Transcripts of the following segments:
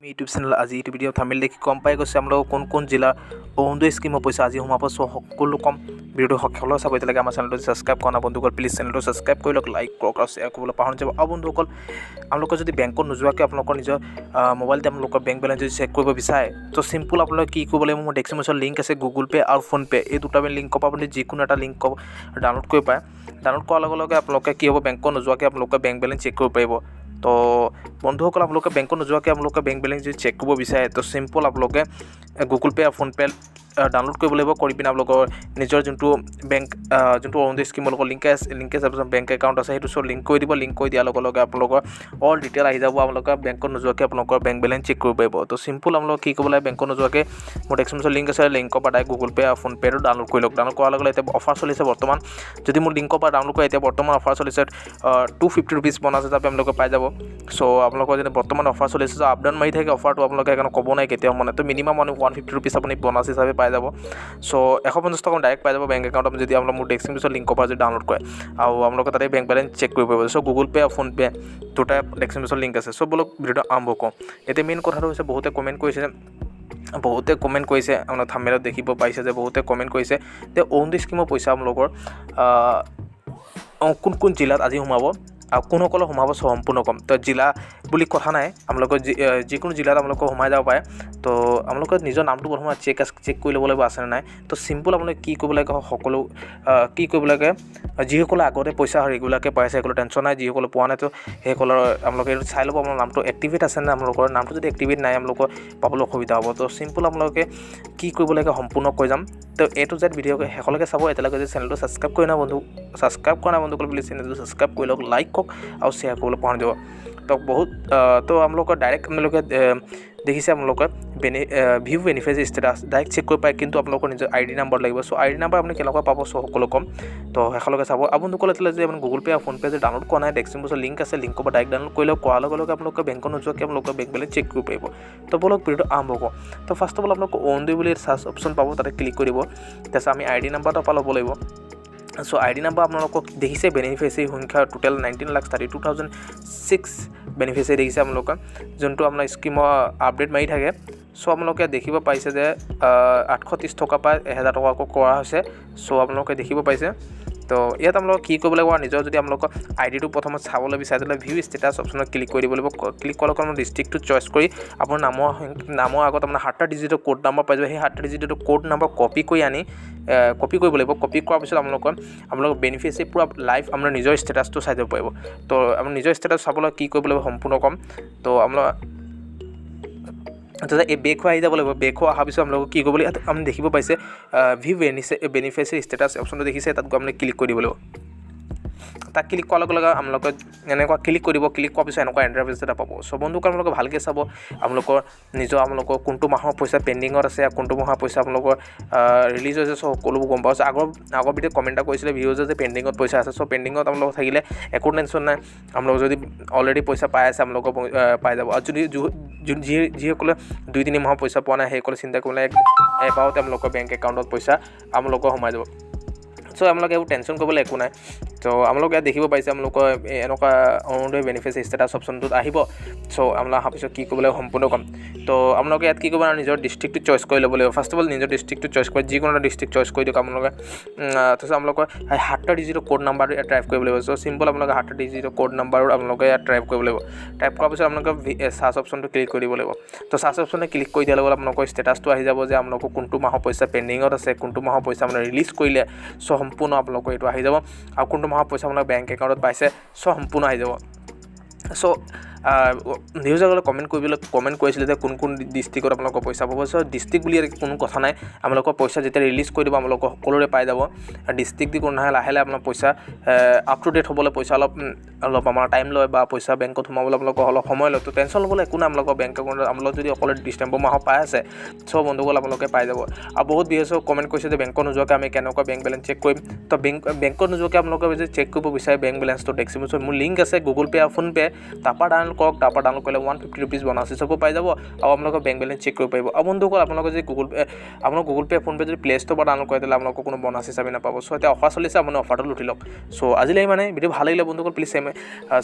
YouTube channel आज YouTube video Thamel देखि कम पाई गई हम लोग कौन जिला अरुणोदय स्कीम पैसा आज सोमाब सकल कम भिडिओ सकल चाब इतना आम चैनल सब्सक्राइब करना बंधुकल प्लिज चैनल सब्सक्राइब कर लग लाइक कर शेयर कर पाहर যাব और बंधुकल आम लोग जो बेंक नोजाके निजर मोबाइल बेंक बेलेंस जो चेक कर विचारे तो सिम्पल अपने कि मोर डेस्क्रिप्शन लिंक है गूगल पे और फोन पे ये दूटा लिंक अपनी जिको एट लिंक डाउनलोड कर पाए डाउनलोड करार लगे कि हम बेंक नोजाके बेंक बेलेंस चेक कर पार तो बंधुसकल आप लोग बेंक नोजाके बेंक बेलेंस जो चेक कर विचारे तो सिम्पल आप लोग गूगल पे और फोन पे डाउनलोड कर पिने आप निजर जो बेंक जो Arunoday scheme link bank account है सो लिंक कर दी लिंक कर दियार आप ऑल डिटेल आ जाब आप बेंक नोजाके बेंक बेलेंस चेक कर पार तो सिम्पल आप लोग कि बेंक नोजाके मोर डेस्क्रिप्शन लिंक है लिंक डायरेक्ट गूगल पे और फोन पे डाउनलोड कर लग डाउनलोड करार अफार चलि बर्तमान जो मोर लिंक डाउनलोड कर बर्तमान अफार चलि 250 रुपीज बोनास हिसाब से पाई जा सो आप बर्तमान अफार चलि आप डाउन मारि थके अफार तो कब ना क्या मैं तो मिनिमाम 150 रुपीज अपनी बोनास हिसाब से पाई जा सो 150 टका डायरेक्ट पाई जा बेंक एकाउंट जो मोर डेस्क्रिप्शन लिंक डाउनलोड करे और तक बेंक बेलेंस चेक कर पार सो गूगल पे और फोन पे दुटा डेस्क्रिप्शन लिंक है सो बोलो भिडिओ आरम्भ करूँ ये मेन कथा बहुते कमेन्ट बहुते कमेन्ट कर थाम्बनेइলত देखिब पाइसे बहुते कमेन्ट कर अरुणोदय स्कीम पैसा कौन जिलात आज सोमाब और कौन सोमाब सम्पूर्ण कम तो जिला बुली कथा ना आम जिको जिलात आम सोमाई जा पाए तो आम निजर नाम तो प्रथम चेक चेक कर लब आसे ना तो सिम्पल अपने कि सकलो कि लगे जिसको आगते पैसा रेगुलार पाई से टेंशन ना जिसको पा ना तो आम चाई लब अपना नाम तो एक्टिवेट आसे ना आम नाम तो एक्टिवेट ना आम पाबल असुविधा हम तो सिम्पल आम कि सम्पूर्ण कै जाम तो ए टू जेड भिडिओ शेषলৈকে चाब एतियैলৈকে चेनेल सब्सक्राइब कर ना बंधुकल प्लिज चेनेल सब्सक्राइब कर लग लाइक करक और शेयर कर पाहर जा तो बहुत तो हम लोग डायरेक्ट देखिसे हम लोग view benefit status direct check कर पाए कि आप लोग निज आईडी नम्बर लगे सो आईडी नम्बर अपनी क्या पा सो सकल कम तो शेषলৈকে चाब और बंधुकल गूगल पे और फोन पे डाउनलोड कर डेस्क्रिप्शन लिंक है लिंक डायरेक्ट डाउनलोड कर आप लोग बेंक नोजाके बेंक बेलेंस चेक कर पार तो बोलो भिडिओ आरम्भ करूँ तो फार्स्ट अफ ऑल आप लोग अरुणोदय सार्च ऑप्शन पा तक क्लिक कर तक आम आईडी नम्बर पा लब लगे सो आईडी नम्बर आपलोग देखिसे बेनिफिशियरी संख्या टोटल 19,32,006 बेनिफिशियरी देखिसे हम लोग जो अपना स्कीम आपडेट मारि थके सो आप देखिब पाइसे 830 टका पाई 1000 टका करा सो आप देखिब पाइसे तो इतना हम लोग कि निजर जो हम लोग आईडी तो प्रथम चाबल विचार ভিউ स्टेटास ऑप्शन क्लिक कर दी क्लिक कर डिस्ट्रिक्ट चॉइस कर अपना नामर आगत अपना 7टा डिजिटर कोड नम्बर पाई जाए 7टा डिजिटर कोड नम्बर कपि कर आनी कपि कर कपि करार पिछत हम लोग बेनिफिशियरी पूरा लाइव अपना निजर स्टेटास तो चाई जा पार तो अपना निजर स्टेटास चाबल कि सम्पूर्ण कम तो हम तो ये बेक हो जा बेक अহাৰ পিছত हम लोग कि आम देखिब पाइसे ভিউ बेनिफिशियरी स्टेटास ऑप्शन देखिसे तक अपने क्लिक कर दी तक क्लिक करार आम लोग एने क्लिक कर क्लिक करार पिछत एने इंटरफेस एट पाब सो बंधुक आम लोग भालके चाब आम लोग निज आम लोग कोनটো माहर पैसा पेंडिंग आसे कोनটো माहर पैसा आम लोग रिलीज होइसे सो सकलो गम पास आगर भिडिओ कमेन्ट कर भिडिओ जो पेंडिंग पैसा आसे सो पेंडिंग आम लोग थकिले एको टेंशन ना आम लोग जो अलरेडी पैसा पाई आसे आम लोग पाई जा और जिसको 2-3 माह पैसा पा ना सकल चिंता कर एबारते आम लोग बेंक एकाउंट पैसा आम लोग सोमाई जा सो आम लोग टेंशन कर एक ना तो आम लोग देखिब पाइसे आम लोग एनका Orunodoi beneficiary status option so आम अহাৰ পিছত कि सम्पूर्ण कम तो आम लोग कि निजर डिस्ट्रिक्ट चॉइस कर लब लगे फार्स्ट अफ ऑल निजर डिस्ट्रिक्ट चॉइस कर जिको डिस्ट्रिक्ट चॉइस कर दियक आम लोग तो आम लोग 7टा डिजिटर कोड नम्बर टाइप कर सो सिम्पल आम लोग 7टा डिजिटर कोड नम्बर आम लोग टाइप कर टाइप करार पिछत आम लोग सार्च ऑप्शन क्लिक कर दी तो सार्च ऑप्शन क्लिक कर दियार लगे आप स्टेटास तो जा आम लोग कोनটো माहर पैसा पेंडिंग आसे कोनটো माहर पैसा मैं रिलीज कर सो सम्पूर्ण आप लोग ये जा और कोनটো माहर पैसा अपना बेंक एकाउंट पाइसे सो सम्पूर्ण आ जा सो न्यूज कमेन्ट कर कौन डिस्ट्रिक्ट आप पैसा पाब सो डिस्ट्रिक्ट को कथा ना आम लोग पैसा जो रिलीज कर दी आम लोग सकलोरे पाई जा डिस्ट्रिक्ट दी ना लाहे लाहे अपना पैसा आप टू डेट हमें पैसा अलग टाइम लय पैसा बेंक सोमाबले अलग समय लय तो टेंशन लब एक ना आम बेंक एकाउंट आम जो अकल डिसेम्बर माह पाई आसे सो बंधुकल आप पाई जा और बहुत विशेष कमेन्ट कर बेंक नोजाके आम क्या बेंक बेलेंस चेक कर तो बेंक नोजाके आम चेक कर विचारे बेंक बेलेंस तो डेस्क्रिप्शन मोर लिंक है गूगल पे और फोन पे तापा डाउनलोड কৰক তাৰপৰা ডাউনলোড কৰিলে 150 रुपीज বনাছ হিচাপে পাই যাব আৰু আপোনালোকৰ বেংক বেলেঞ্চ চেক কৰিব পাৰিব আৰু বন্ধুসকল আপোনালোকৰ যদি গুগল পে ফোন পে যদি প্লে ষ্ট'ৰ পৰা ডাউনলোড কৰে তেতিয়াহ'লে আপোনালোকৰ কোনো বনাছ হিচাপে নাপাব চ' এতিয়া অফাৰ চলিছে আপুনি অফাৰটো লুটি লওক চ' আজিলৈ মানে ভিডিঅ' ভাল লাগিলে বন্ধুসকল প্লিজ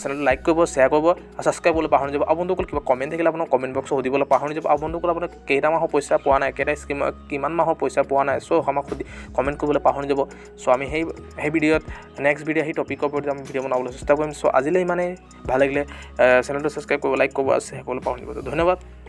চেনেলটো লাইক কৰিব শ্বেয়াৰ কৰিব আৰু ছাবস্ক্ৰাইব কৰিবলৈ পাহৰি যাব আৰু বন্ধুসকল কিবা কমেণ্ট থাকিলে আপোনাৰ কমেণ্ট বক্সত সুধিবলৈ পাহৰি যাব আৰু বন্ধুসকল আপোনাৰ কেইটা মাহৰ পইচা পোৱা নাই কিমান মাহৰ পইচা পোৱা নাই চ' আমাক কমেণ্ট কৰিবলৈ পাহৰি যাব চ' আমি সেই ভিডিঅ'ত নেক্সট ভিডিঅ' সেই টপিকৰ ওপৰত আমি ভিডিঅ' বনাবলৈ চেষ্টা কৰিম চ' আজিলৈ মানে ভাল লাগিলে চেনেলটো ছাবস্ক্ৰাইব কৰিব লাইক কৰিব আৰু শ্বেয়াৰ কৰিবলৈ পাহৰি যাব ধন্যবাদ।